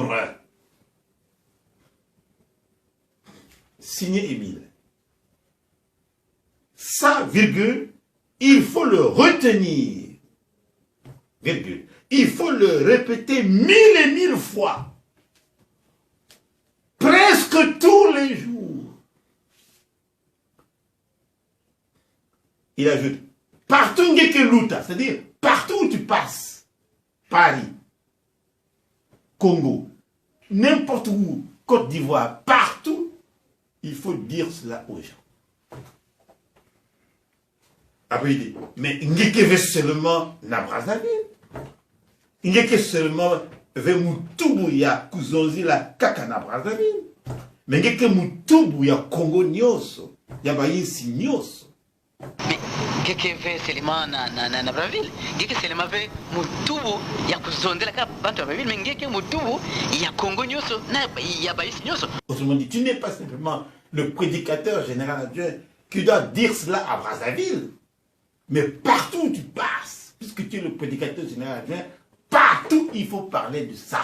membres. Signé Émile. Ça, virgule, il faut le retenir. Virgule. Il faut le répéter 1000 et 1000 fois. Presque tous les jours. Il ajoute, partout que luta, c'est-à-dire partout où tu passes, Paris, Congo, n'importe où, Côte d'Ivoire, partout, il faut dire cela aux gens. Après il dit, mais ngeke veut seulement na Brazzaville. Ngeke seulement veut mutubu ya kuzonzi la kaka na Brazzaville. Mais ngeke mutubu ya Congo nyoso, ya bayinsi nyoso. Mais ngeke veut seulement na Brazzaville. Ngeke seulement veut mutubu ya kuzonzi la kaka bantu Brazzaville. Mais ngeke mutubu ya Congo nyoso na ya bayinsi nyoso. Autrement dit, tu n'es pas simplement le prédicateur général adjoint qui doit dire cela à Brazzaville. Mais partout où tu passes, puisque tu es le prédicateur général adjoint, partout il faut parler de ça.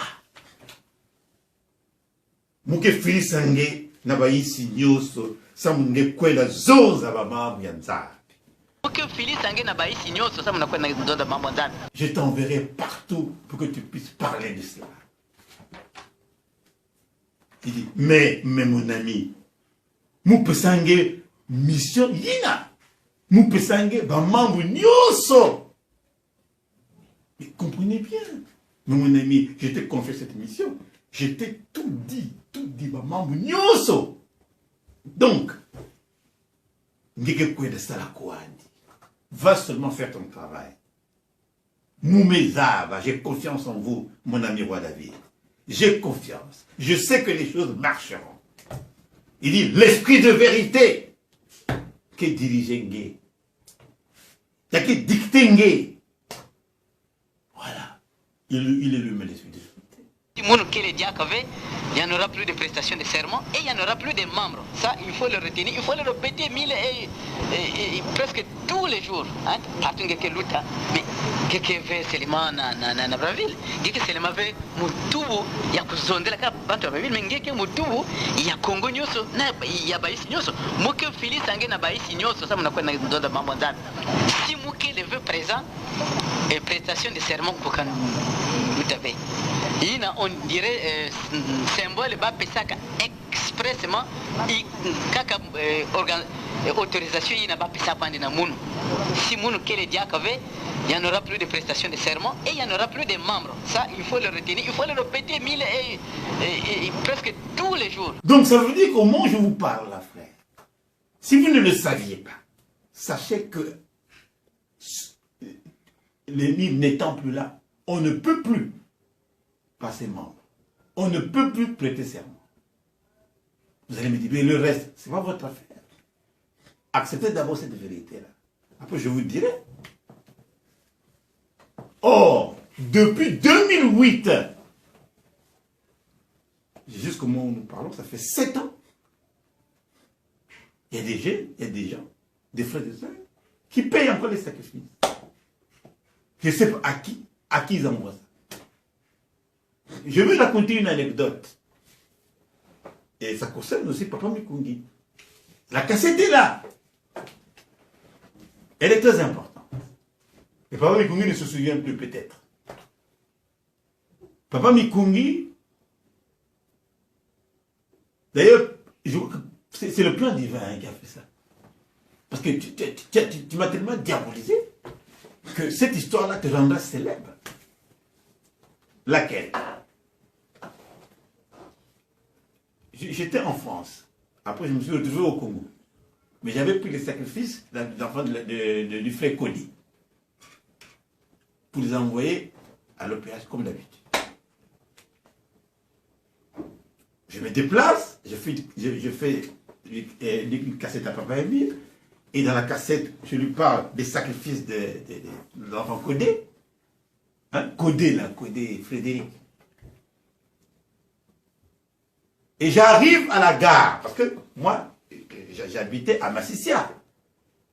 Mouke fili sangue na baisi nyoso sa munge kwela zoza ba mamu ya nzapi. Mouke fili sangue na baisi nyoso sa munge kwela zoza ba mamu ya nzapi. Je t'enverrai partout pour que tu puisses parler de cela. Il dit, mais mon ami, moupe sangue mission yina. Moupe sangue ba mamu nyoso. Mais comprenez bien. Mais mon ami, je t'ai confié cette mission. Je t'ai tout dit, maman nyoso. Donc, va seulement faire ton travail. Moumezava, j'ai confiance en vous, mon ami roi David. J'ai confiance. Je sais que les choses marcheront. Il dit, l'esprit de vérité qui dirige Ngé. Qui dicte Ngé. Voilà. Il est le l'esprit de vérité. Il n'y en aura plus de prestations de serment et il n'y en aura plus de membres. Ça, il faut le retenir, il faut le répéter presque tous les jours. Partout que luta, mais quelqu'un veut seulement na Brazzaville, quelqu'un seulement veut mutubu ya kuzonde la bantu Brazzaville, mais quelqu'un mutubu ya Congo nyoso na ya baisi nyoso. Muke fili sangue na baisi nyoso, ça mnakuwa na ndoda mambo nzana. Si muke le veut présent et prestation de serment pour kan luta veille. On dirait symbole va pesaka expressement kaka autorisation il n'a pas pesaka pendant munu si munu kele diakave il n'y en aura plus de prestations de serment et il n'y en aura plus de membres. Ça il faut le retenir, il faut le répéter presque tous les jours. Donc ça veut dire qu'au moment où je vous parle là, frère, si vous ne le saviez pas, sachez que les livres n'étant plus là, on ne peut plus passer membre. On ne peut plus prêter serment. Vous allez me dire, mais le reste, ce n'est pas votre affaire. Acceptez d'abord cette vérité-là. Après, je vous dirai. Or, depuis 2008, jusqu'au moment où nous parlons, ça fait 7 ans, il y a des jeunes, il y a des gens, des frères et des sœurs, qui payent encore les sacrifices. Je ne sais pas à qui ils envoient ça. Je vais raconter une anecdote. Et ça concerne aussi Papa Mikungi. La cassette est là. Elle est très importante. Et Papa Mikungi ne se souvient plus peut-être. Papa Mikungi, d'ailleurs, c'est le plan divin qui a fait ça. Parce que tu m'as tellement diabolisé que cette histoire-là te rendra célèbre. Laquelle? J'étais en France. Après, je me suis retrouvé au Congo. Mais j'avais pris les sacrifices d'enfants du frère Kodi pour les envoyer à l'OPH comme d'habitude. Je me déplace, je fais une cassette à Papa Emile, et dans la cassette, je lui parle des sacrifices de l'enfant Kodé. Kodé, là, Kodé, Frédéric. Et j'arrive à la gare, parce que moi, j'habitais à Massissia.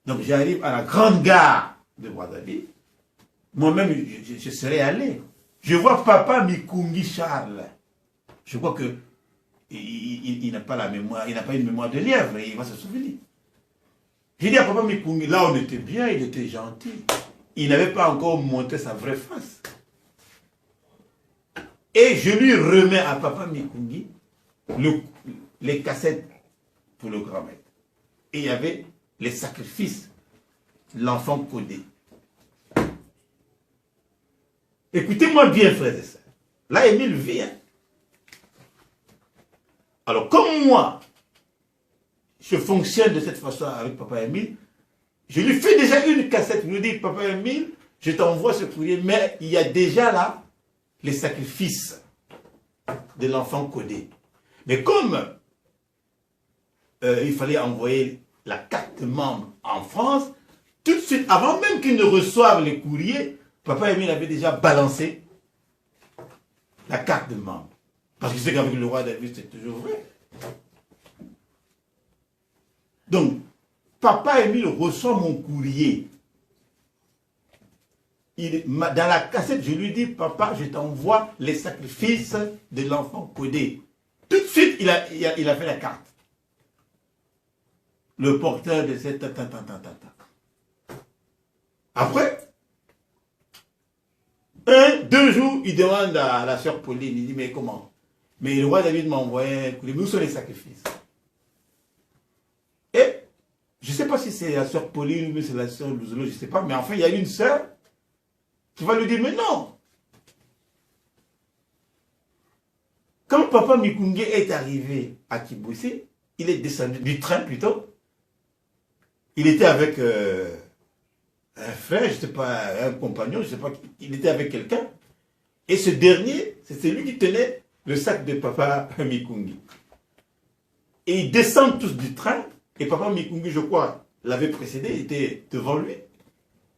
Donc j'arrive à la grande gare de Brazzaville. Moi-même, je serais allé. Je vois Papa Mikungi Charles je crois que il n'a pas la mémoire, il n'a pas une mémoire de lièvre, il va se souvenir. J'ai dit à Papa Mikungi, là on était bien, il était gentil. Il n'avait pas encore montré sa vraie face. Et je lui remets à Papa Mikungi les cassettes pour le grand maître. Et il y avait les sacrifices, l'enfant codé. Écoutez-moi bien, frères et sœurs. Là, Émile vient. Alors, comme moi, je fonctionne de cette façon avec Papa Émile, je lui fais déjà une cassette. Je lui dis, Papa Émile, je t'envoie ce courrier, mais il y a déjà là les sacrifices de l'enfant codé. Mais comme il fallait envoyer la carte de membre en France, tout de suite, avant même qu'il ne reçoive les courriers, Papa Émile avait déjà balancé la carte de membre. Parce que c'est qu'avec le roi David, c'est toujours vrai. Donc, Papa Émile reçoit mon courrier. Dans la cassette, je lui dis, papa, je t'envoie les sacrifices de l'enfant codé. Tout de suite, il a fait la carte. Le porteur de cette... Après, 2 jours, il demande à la sœur Pauline, il dit, mais comment? Mais le roi David m'a envoyé un courrier, mais où sont les sacrifices? Et, je ne sais pas si c'est la sœur Pauline ou c'est la sœur Louzolo, je ne sais pas, mais enfin, il y a une sœur qui va lui dire, mais non. Quand Papa Mikungi est arrivé à Kiboussé, il est descendu du train plutôt. Il était avec un frère, je ne sais pas, un compagnon, je ne sais pas, il était avec quelqu'un. Et ce dernier, c'est celui qui tenait le sac de Papa Mikungi. Et ils descendent tous du train, et Papa Mikungi, je crois, l'avait précédé, il était devant lui,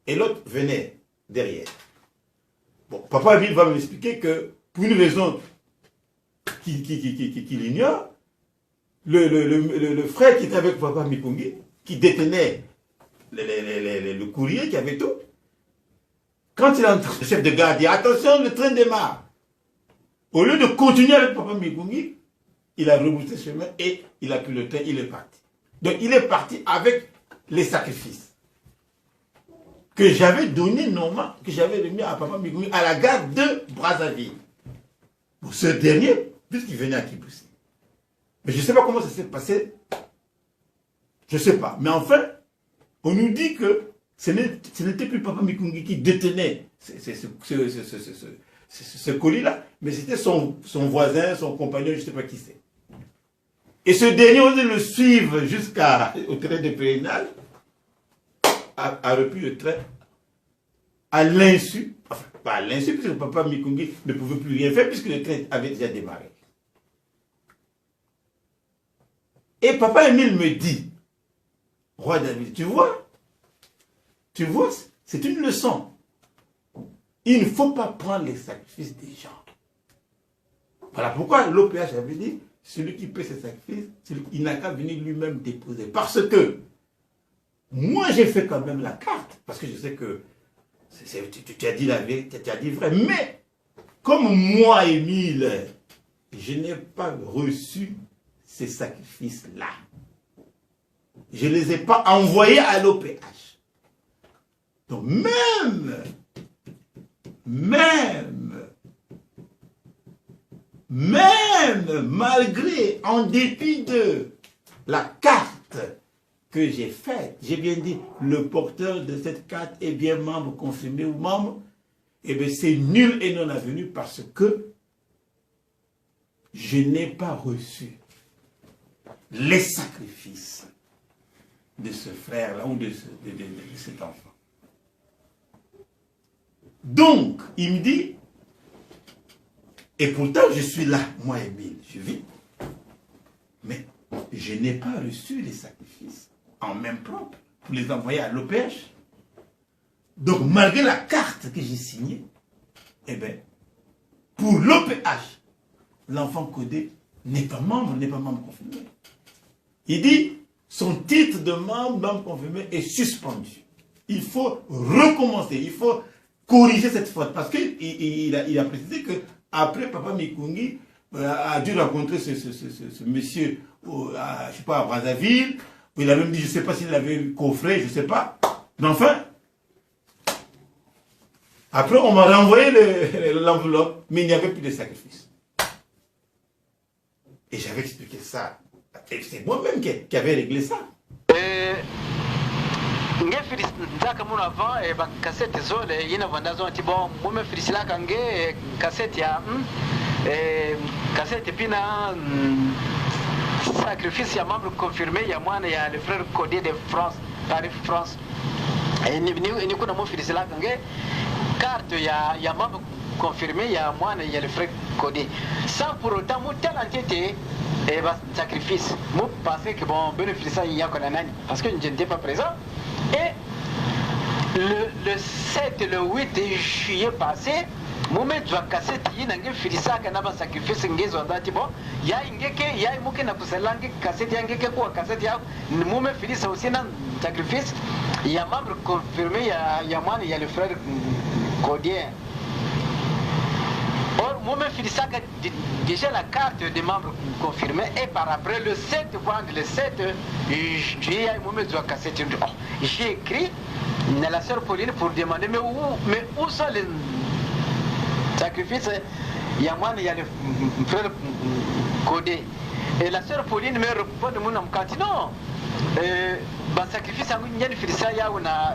et l'autre venait derrière. Bon, Papa Émile va m'expliquer que, pour une raison qu'il ignore, le frère qui était avec Papa Mikungi, qui détenait le courrier, qui avait tout, quand il entre, le chef de gare dit, attention, le train démarre. Au lieu de continuer avec Papa Mikungi, il a rebroussé chemin et il a pris le train, il est parti. Donc il est parti avec les sacrifices que j'avais donné normalement, que j'avais remis à Papa Mikungi à la gare de Brazzaville. Pour ce dernier, puisqu'il venait à Kiboussé. Mais je ne sais pas comment ça s'est passé. Je ne sais pas. Mais enfin, on nous dit que ce n'était plus Papa Mikungi qui détenait ce colis-là, mais c'était son voisin, son compagnon, je ne sais pas qui c'est. Et ce dernier, on le suivre jusqu'au train de pèlerinage, a repris le train à l'insu, enfin pas à l'insu, puisque Papa Mikungi ne pouvait plus rien faire, puisque le train avait déjà démarré. Et Papa Émile me dit, roi David, tu vois, c'est une leçon. Il ne faut pas prendre les sacrifices des gens. Voilà pourquoi l'OPH avait dit, celui qui paie ses sacrifices, il n'a qu'à venir lui-même déposer. Parce que, moi j'ai fait quand même la carte, parce que je sais que, tu as dit la vérité, tu as dit vrai, mais, comme moi, Émile, je n'ai pas reçu ces sacrifices-là. Je ne les ai pas envoyés à l'OPH. Donc même malgré, en dépit de la carte que j'ai faite, j'ai bien dit, le porteur de cette carte est bien membre confirmé ou membre, et bien c'est nul et non avenu parce que je n'ai pas reçu les sacrifices de ce frère-là ou de cet enfant. Donc, il me dit, et pourtant je suis là, moi Émile, je vis, mais je n'ai pas reçu les sacrifices en main propre pour les envoyer à l'OPH. Donc, malgré la carte que j'ai signée, eh bien, pour l'OPH, l'enfant codé n'est pas membre confirmé. Il dit, son titre de membre confirmé est suspendu. Il faut recommencer, il faut corriger cette faute. Parce qu'il a précisé qu'après Papa Mikungi, a dû rencontrer ce monsieur, je ne sais pas, à Brazzaville. Il a même dit, je ne sais pas s'il avait coffré, je ne sais pas. Mais enfin, après, on m'a renvoyé l'enveloppe, mais il n'y avait plus de sacrifice. Et j'avais expliqué ça. Et c'est moi-même qui avais réglé ça. Nge firis nzaka muna avant e ba cassette zole yina vanda zo ti bon mo me firis la kange cassette ya cassette pina sacrifice ya membre confirmé ya mwana ya le frère Codé de France Paris France et ni kuna mo firis la kange carte ya membre confirmé ya mwana ya le frère Codé sans pour autant mo tel entité et bah sacrifice moi pensais que bon bénéfice il y a parce que je n'étais pas présent. Et le 7 et le 8 juillet passé, moi je vais casser il y a un filissa qui n'a sacrifice ngezo andati bon il y a ingeke il y a muke na kuselange cassette yangeke kwa cassette ya moi filissa aussi na sacrifice il y a membre confirmé il y a moi il y a le frère Codien. Or, moi, je fais déjà la carte des membres confirmés et par après le 7 juillet, j'ai écrit à la sœur Pauline pour demander mais où sont les sacrifices. Il y a moi, il y a le frère Codé. Et la sœur Pauline me répond de mon amkati non. Le sacrifice,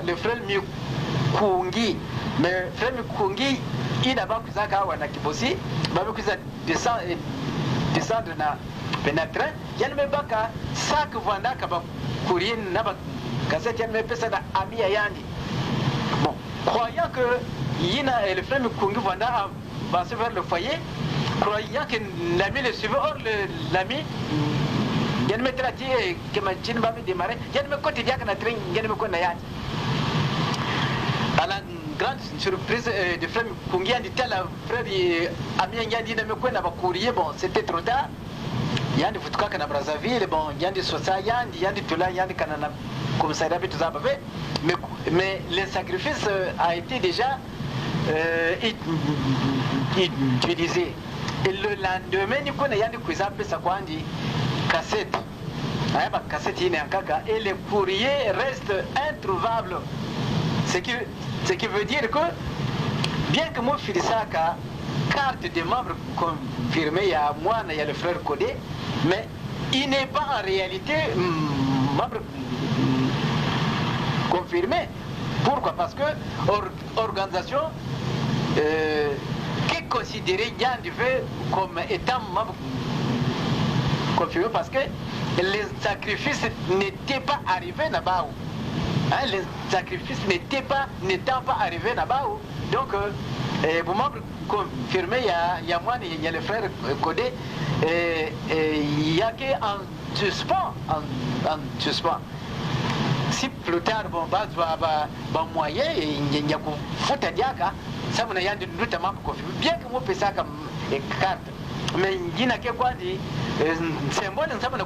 le frère Mikungi. Mais frère Mikungi, il a pas pu na kibosi babe kuza descendre na pénétrer yan me baka sac vanda ka ba courrier na ba cassette yan me pesa da ami yandi bon croyant que yina et le frère Mikungi vanda va se vers le foyer croyant que l'ami le suivait or l'ami yan me trati que ma chin ba me démarrer yan me côté dia kana train yan me ko na yandi à la grande surprise de frère Kungi a dit tel frère Amien Yandi ne me connaît pas courrier bon c'était trop tard Yandi futuka kana Brazzaville bon Yandi Sosa Yandi Tula Yandi kana commissariat tout ça mais le sacrifice a été déjà utilisé et le lendemain ni connaît Yandi kuisa pesa kwandi cassette ayaba cassette ine akaka et le courrier reste introuvable. Ce qui veut dire que, bien que moi, je fasse la carte de membre confirmée, il y a moi, il y a le frère Codé, mais il n'est pas en réalité membre confirmé. Pourquoi? Parce que l'organisation qui est considérée comme étant membre confirmé parce que les sacrifices n'étaient pas arrivés là-bas. Hein, les sacrifices n'étant pas arrivés là-bas. Donc, pour membres confirmés, il y a moi, il y a le frère Codé, il y a qu'en suspens. Si plus tard, bon, moyen, il y a qu'un foot à diaka, ça me l'a notamment confirmé. Bien que moi, je fais ça comme carte. Mais il y a quoi dit symbole ne savent pas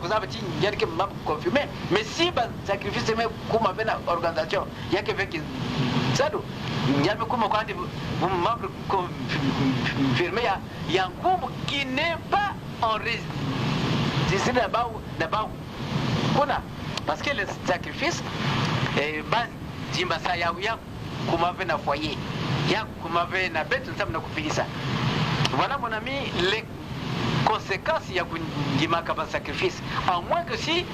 il y a que m'a confirmé mais si le sacrifice est comme avec l'organisation il y a que avec ça il y a comme quand vous membre confirmé il y a un groupe qui n'est pas en résidence là-bas parce que le sacrifice bas dimbasa ya comme avec un foyer il y a comme avec un bête nous savons ça voilà mon ami les conséquences il y a un sacrifice à moins que si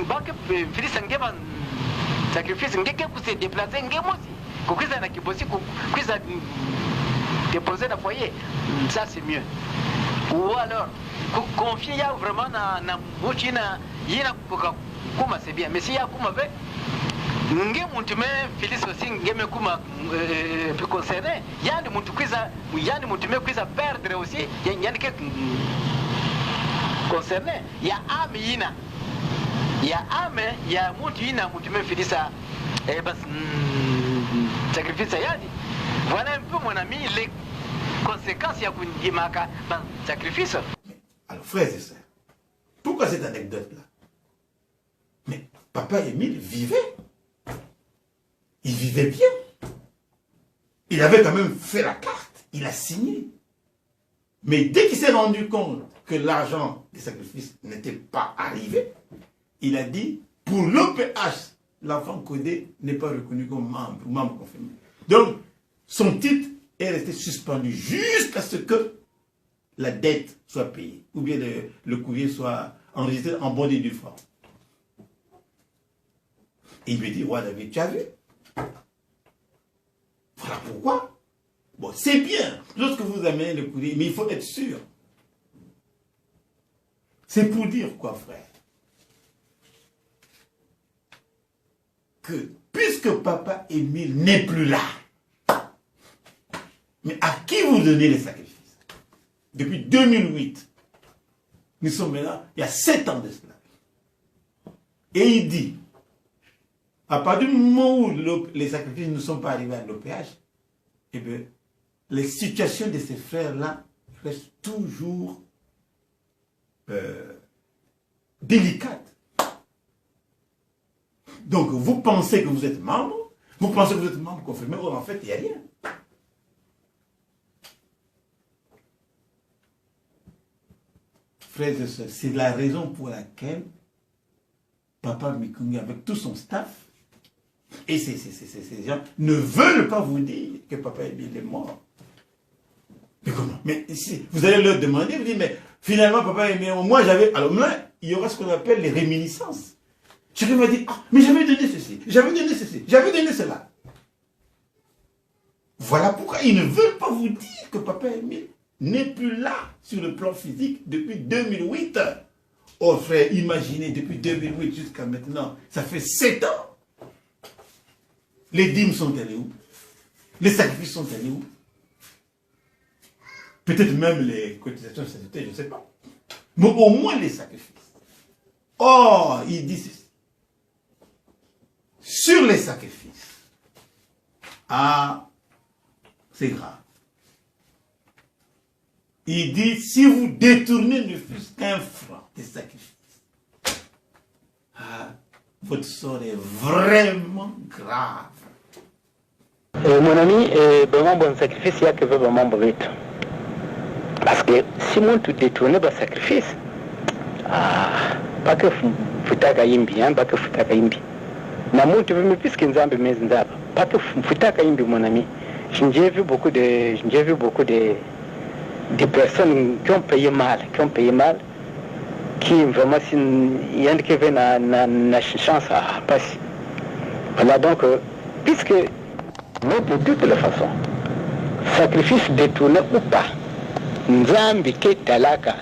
banque Félix Ngeba sacrifice ngeke ku se déplacer ngemo si ku kiza na kibosi ku kiza déposer dans foyer ça c'est mieux ou alors confier ya vraiment na bochina yina kuma c'est bien mais si ya kuma ve nge muntu me Félix aussi ngeme kuma concerné yani muntu me kwiza perdre aussi yani que concerné il y a âme yina il y a âme il y a muntu yina muntu me Félix bas sacrifice yani voilà un peu mon ami les conséquences ya kundimaka sacrifice. Alors frères et sœurs, pourquoi cette anecdote là? Mais papa Émile vivait. Il vivait bien. Il avait quand même fait la carte. Il a signé. Mais dès qu'il s'est rendu compte que l'argent des sacrifices n'était pas arrivé, il a dit, pour l'OPH, l'enfant codé n'est pas reconnu comme membre confirmé. Donc, son titre est resté suspendu jusqu'à ce que la dette soit payée, ou bien le courrier soit enregistré en bonne et due forme. Et il me dit, roi David, tu as vu? Voilà pourquoi. Bon, c'est bien, lorsque vous amenez le courrier, mais il faut être sûr. C'est pour dire quoi, frère? Que puisque papa Émile n'est plus là, mais à qui vous donnez les sacrifices? Depuis 2008, nous sommes maintenant, il y a 7 ans de cela. Et il dit, à partir du moment où les sacrifices ne sont pas arrivés à l'OPH, eh bien, les situations de ces frères-là restent toujours délicates. Donc, vous pensez que vous êtes membre, vous pensez que vous êtes membre confirmé, or en fait, il n'y a rien. Frères et sœurs, c'est la raison pour laquelle Papa Mikungi, avec tout son staff, et ces gens ne veulent pas vous dire que Papa Émile est mort. Mais comment? Mais si vous allez leur demander, vous dites, mais finalement, Papa Émile, moi j'avais. Alors là, il y aura ce qu'on appelle les réminiscences. Chacun va dire, ah, mais j'avais donné ceci, j'avais donné ceci, j'avais donné cela. Voilà pourquoi ils ne veulent pas vous dire que Papa Émile n'est plus là sur le plan physique depuis 2008. Oh frère, imaginez, depuis 2008 jusqu'à maintenant, ça fait 7 ans. Les dîmes sont allés où? Les sacrifices sont allés où? Peut-être même les cotisations statutaires, je ne sais pas. Mais au moins les sacrifices. Oh, il dit ceci. Sur les sacrifices. Ah, c'est grave. Il dit, si vous détournez ne fût-ce qu'un franc des sacrifices, ah, votre sort est vraiment grave. Mon ami, vraiment bon sacrifice, il y a que vraiment bon vite. Parce que si mon tout détourné, bon sacrifice, pas que futaka yimbi, pas que futaka yimbi. Na mon tu veux me puisque nzambe mais nzaba, pas que futaka yimbi mon ami. J'ai vu beaucoup de personnes qui ont payé mal, qui vraiment il y en a qui viennent à chance à passer. Voilà donc, puisque mais de toutes les façons, sacrifice détourné ou pas, Nzambi ke talaka,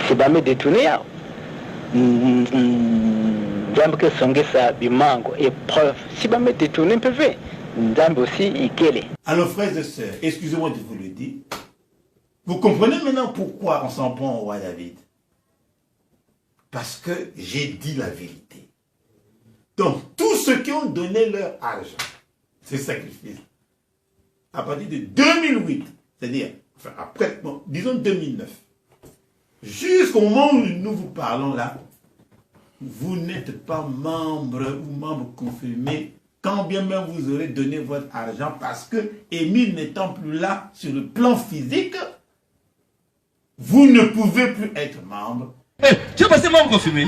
si bame détourné, Nzambi ke songesa bimango et preuve, si bame détourné peut faire, Nzambi aussi il kele. Alors frères et sœurs, excusez-moi de vous le dire, vous comprenez maintenant pourquoi on s'en prend au roi David? Parce que j'ai dit la vérité. Donc tous ceux qui ont donné leur argent, ces sacrifices, à partir de 2008, c'est-à-dire, enfin après, bon, disons 2009, jusqu'au moment où nous vous parlons là, vous n'êtes pas membre ou membre confirmé, quand bien même vous aurez donné votre argent, parce que Émile n'étant plus là sur le plan physique, vous ne pouvez plus être membre. Hey, tu es passé membre confirmé.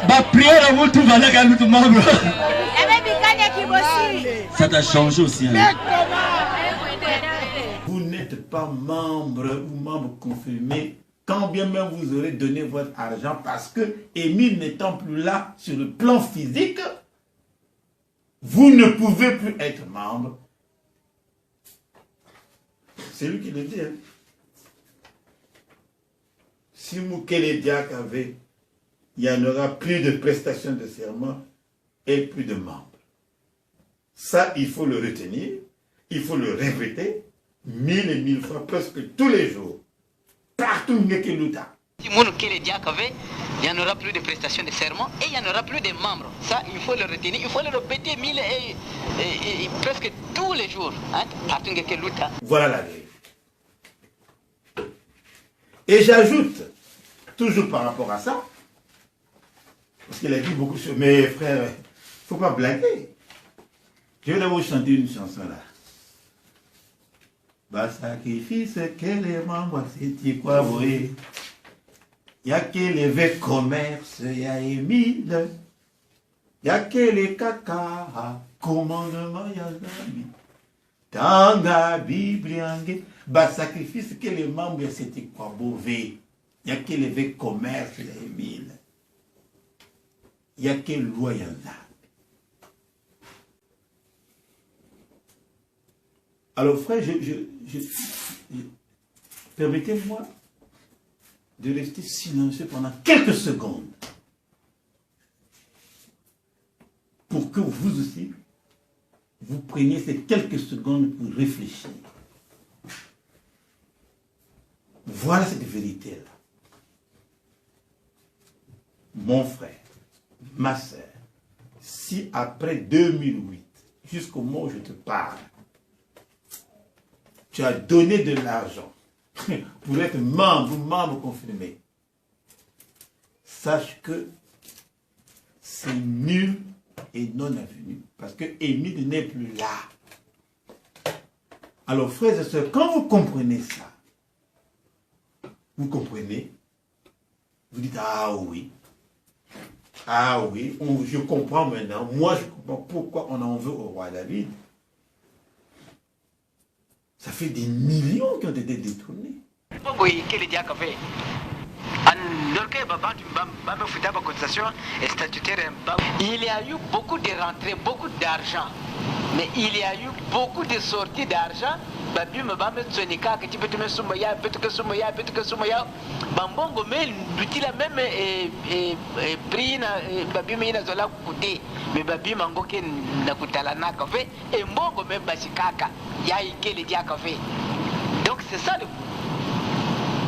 Ma prière à vous, tout va là, tout membre. Ça t'a changé aussi. Hein? Vous n'êtes pas membre ou membre confirmé, quand bien même vous aurez donné votre argent, parce que Émile n'étant plus là sur le plan physique, vous ne pouvez plus être membre. C'est lui qui le dit. Hein? Si Mukele Diak avait, il n'y en aura plus de prestations de serment et plus de membres. Ça, il faut le retenir, il faut le répéter 1000 et 1000 fois, presque tous les jours. Partout où il y a Si Mukele Diak avait, il n'y en aura plus de prestations de serment et il n'y en aura plus de membres. Ça, il faut le retenir, il faut le répéter 1000 et presque tous les jours. Hein? Partout où il y a Voilà la vérité. Et j'ajoute, toujours par rapport à ça, Parce qu'il a dit beaucoup de choses. Mais frère, il ne faut pas blaguer. Je vais d'abord chanter une chanson là. Bah, sacrifice que les membres, c'est quoi, oui. Il n'y a que les vrais commerces, il y a Émile. Il n'y a que les caca, commandement, il y a Zami. Dans la Bible, bah, sacrifice que les membres, c'était quoi, mauvais. Il n'y a que les vrais commerces, il y a Émile. Il n'y a que loi, il y a Zami. Alors, frère, permettez-moi de rester silencieux pendant quelques secondes pour que vous aussi, vous preniez ces quelques secondes pour réfléchir. Voilà cette vérité-là. Mon frère, ma soeur, si après 2008, jusqu'au moment où je te parle, tu as donné de l'argent pour être membre confirmé, sache que c'est nul et non avenu, parce que Émile n'est plus là. Alors, frères et sœurs, quand vous comprenez ça, vous comprenez, vous dites, ah oui, je comprends maintenant, moi je comprends pourquoi on en veut au roi David. Ça fait des millions qui ont été détournés. Il y a eu beaucoup de rentrées, beaucoup d'argent. Mais il y a eu beaucoup de sorties d'argent. Babi me va mettre son écart que tu peux te mettre Soumaya, peut-être que Soumaya. Bambongo, mais l'outil la même prix, Babi me n'a pas coûté. Mais Babi Mango qui n'a coûté la café, et Mbongo même Basikaka, Yaïke les diacafé. Donc c'est ça le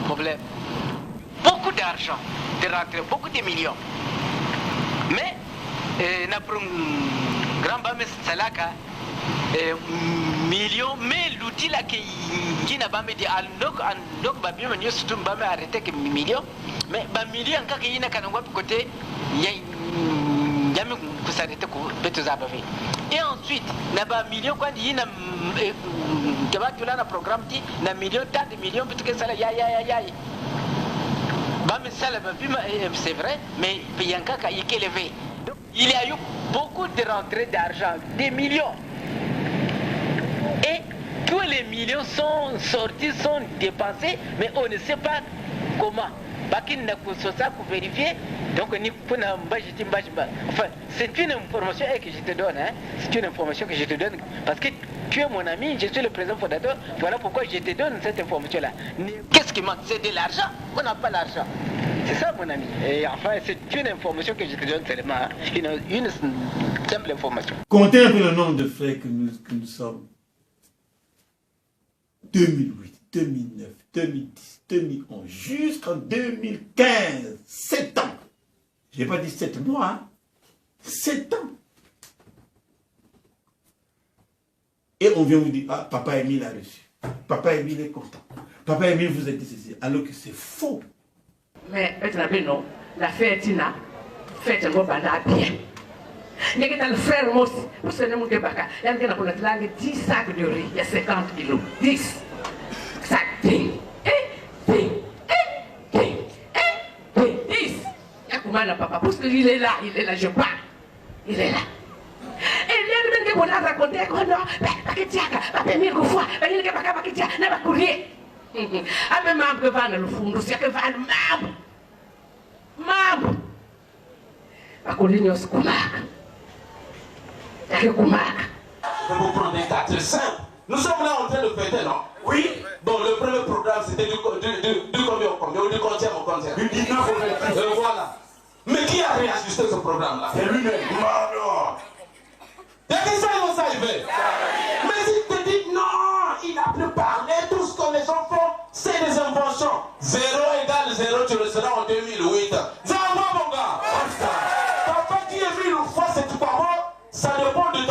problème. Beaucoup d'argent, de rentrées, beaucoup de millions. Mais, n'a pas un grand bâme salaka, millions, mais l'outil là qui n'a pas mis donc babi me surtout bâme arrêté que millions, mais bah millions quand il y a qu'un côté, il y a même que ça arrête que et ensuite, n'a pas millions quand il y a un programme qui n'a millions, tant de millions, peut-être que ça ya. C'est vrai, mais il y a un cas qui est élevé. Il y a eu beaucoup de rentrées d'argent, des millions. Et tous les millions sont sortis, sont dépensés, mais on ne sait pas comment. Vérifier. Donc, enfin, c'est une information que je te donne. Hein? C'est une information que je te donne parce que tu es mon ami, je suis le président fondateur. Voilà pourquoi je te donne cette information-là. Qu'est-ce qui manque? C'est de l'argent. On n'a pas l'argent. C'est ça, mon ami. Et enfin, c'est une information que je te donne seulement. Hein? Une simple information. Comptez un peu le nombre de frères que nous sommes. 2008, 2009, 2010, 2011, jusqu'en 2015. 7 ans. Je n'ai pas dit 7 mois. Hein? 7 ans. Et on vient vous dire, ah, papa Émile a reçu. Papa Émile est content. Papa Émile vous a dit ceci. Alors que c'est faux. Mais, non, la fête, fête, on va bien. Il y a le frère aussi, pour ce nom de Baka, il y a 10 sacs de riz, il y a 50 kilos. 10 sacs. 10. Il y a comment papa, parce qu'il est là, je parle. Il est là. Et il y a des gens qui ont raconté que non, papa Émile fois, il y a pas n'a pas courrier. Ah, mais maman que va dans le fond, c'est que va maman. Maman. Pas qu'on l'ignoره ce qu'on a. C'est vous prenez des dates simples. Nous sommes là en train de fêter, non? Oui. Bon, le premier programme, c'était du combien au combien, ou du quantième au quantième? Du 19 au 26. Voilà. Mais qui a réajusté ce programme-là? C'est lui-même. Il y a qui ça, ils vont s'arriver. Mais il te dit, non, il n'a plus parlé. Tout ce que les gens font, c'est des inventions. 0 égale 0, tu le seras en 2008. Zama, mon gars. Papa qui est venu une fois, c'est tout parole. Ça dépend de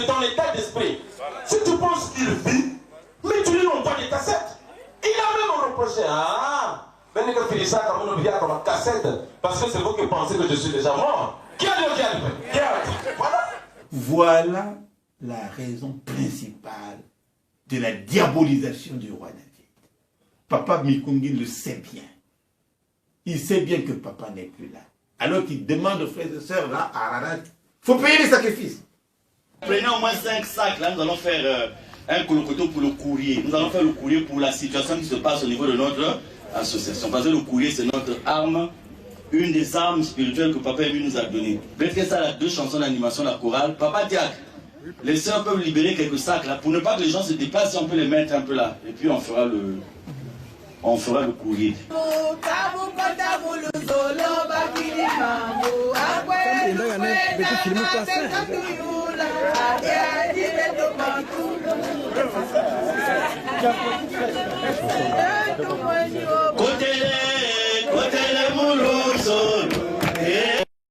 ton état d'esprit. Si tu penses qu'il vit, mais tu lui envoies des cassettes. Il a même reproché, Venez que finir ça comme on vient comme un cassette. Parce que c'est vous qui pensez que je suis déjà mort. Qui a dit voilà. Voilà la raison principale de la diabolisation du roi David. Papa Mikungi le sait bien. Il sait bien que papa n'est plus là. Alors qu'il demande aux frères et sœurs, là, à Ararat, il faut payer les sacrifices. Prenez au moins 5 sacs, là nous allons faire un colocoto pour le courrier. Nous allons faire le courrier pour la situation qui se passe au niveau de notre association. Parce que le courrier c'est notre arme, une des armes spirituelles que Papa Emi nous a données. Peut-être que ça a 2 chansons d'animation, la chorale. Papa Diak, les sœurs peuvent libérer quelques sacs là, pour ne pas que les gens se déplacent, on peut les mettre un peu là. Et puis on fera le courrier. Côté les moulousons.